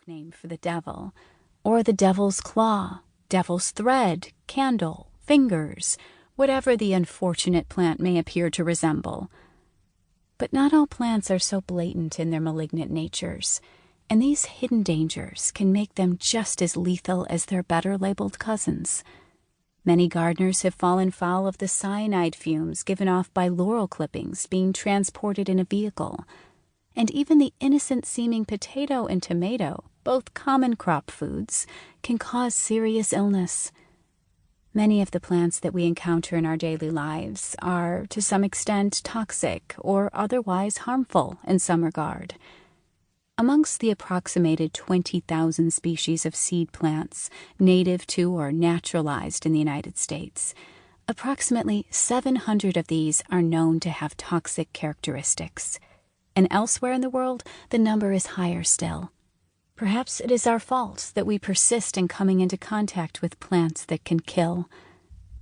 folk name for the devil, or the devil's claw, devil's thread, candle, fingers, whatever the unfortunate plant may appear to resemble. But not all plants are so blatant in their malignant natures, and these hidden dangers can make them just as lethal as their better-labeled cousins. Many gardeners have fallen foul of the cyanide fumes given off by laurel clippings being transported in a vehicle, and even the innocent-seeming potato and tomato, both common crop foods, can cause serious illness. Many of the plants that we encounter in our daily lives are, to some extent, toxic or otherwise harmful in some regard. Amongst the approximated 20,000 species of seed plants native to or naturalized in the United States, approximately 700 of these are known to have toxic characteristics. And elsewhere in the world, the number is higher still. Perhaps it is our fault that we persist in coming into contact with plants that can kill.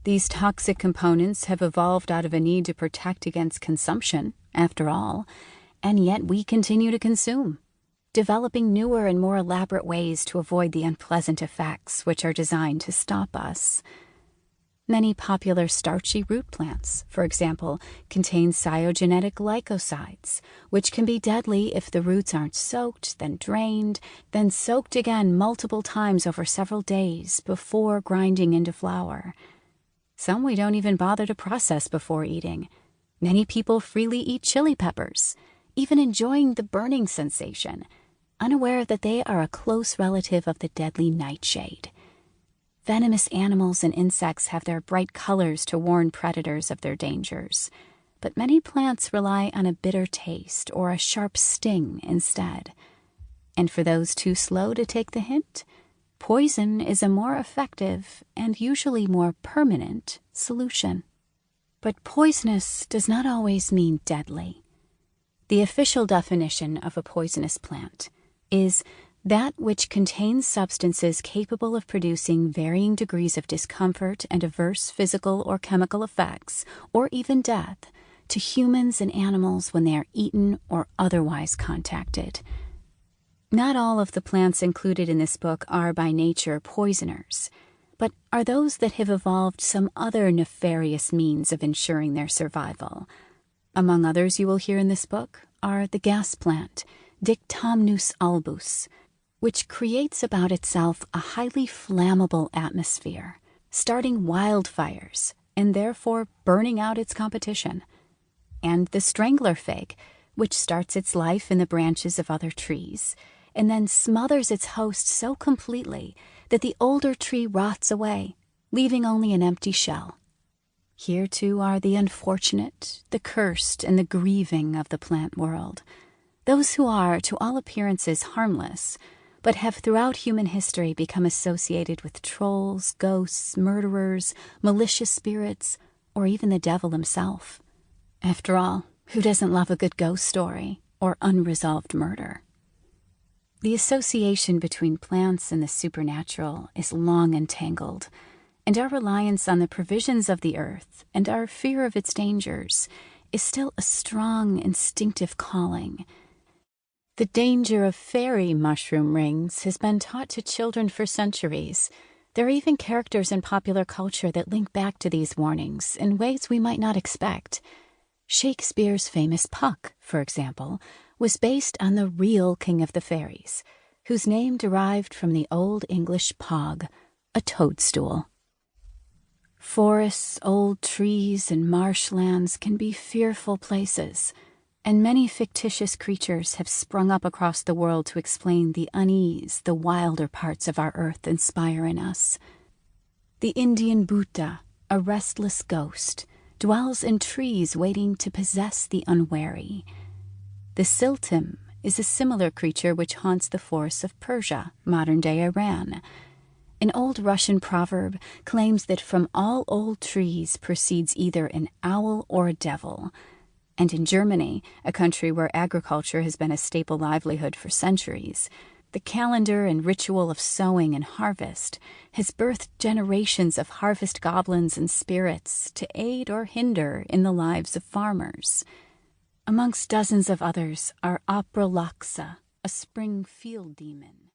These toxic components have evolved out of a need to protect against consumption, after all, and yet we continue to consume, developing newer and more elaborate ways to avoid the unpleasant effects which are designed to stop us. Many popular starchy root plants, for example, contain cytogenetic glycosides, which can be deadly if the roots aren't soaked, then drained, then soaked again multiple times over several days before grinding into flour. Some we don't even bother to process before eating. Many people freely eat chili peppers, even enjoying the burning sensation, unaware that they are a close relative of the deadly nightshade. Venomous animals and insects have their bright colors to warn predators of their dangers, but many plants rely on a bitter taste or a sharp sting instead. And for those too slow to take the hint, poison is a more effective and usually more permanent solution. But poisonous does not always mean deadly. The official definition of a poisonous plant is that which contains substances capable of producing varying degrees of discomfort and adverse physical or chemical effects, or even death, to humans and animals when they are eaten or otherwise contacted. Not all of the plants included in this book are by nature poisoners, but are those that have evolved some other nefarious means of ensuring their survival. Among others you will hear in this book are the gas plant, Dictamnus albus, which creates about itself a highly flammable atmosphere, starting wildfires and therefore burning out its competition, and the strangler fig, which starts its life in the branches of other trees and then smothers its host so completely that the older tree rots away, leaving only an empty shell. Here too are the unfortunate, the cursed, and the grieving of the plant world, those who are, to all appearances, harmless, but have throughout human history become associated with trolls, ghosts, murderers, malicious spirits, or even the devil himself. After all, who doesn't love a good ghost story or unresolved murder? The association between plants and the supernatural is long entangled, and our reliance on the provisions of the earth and our fear of its dangers is still a strong instinctive calling. The danger of fairy mushroom rings has been taught to children for centuries. There are even characters in popular culture that link back to these warnings in ways we might not expect. Shakespeare's famous Puck, for example, was based on the real king of the fairies, whose name derived from the Old English pog, a toadstool. Forests, old trees, and marshlands can be fearful places, and many fictitious creatures have sprung up across the world to explain the unease the wilder parts of our earth inspire in us. The Indian Bhuta, a restless ghost, dwells in trees waiting to possess the unwary. The Siltim is a similar creature which haunts the forests of Persia, modern-day Iran. An old Russian proverb claims that from all old trees proceeds either an owl or a devil. And in Germany, a country where agriculture has been a staple livelihood for centuries, the calendar and ritual of sowing and harvest has birthed generations of harvest goblins and spirits to aid or hinder in the lives of farmers. Amongst dozens of others are Abrolaxa, a spring field demon.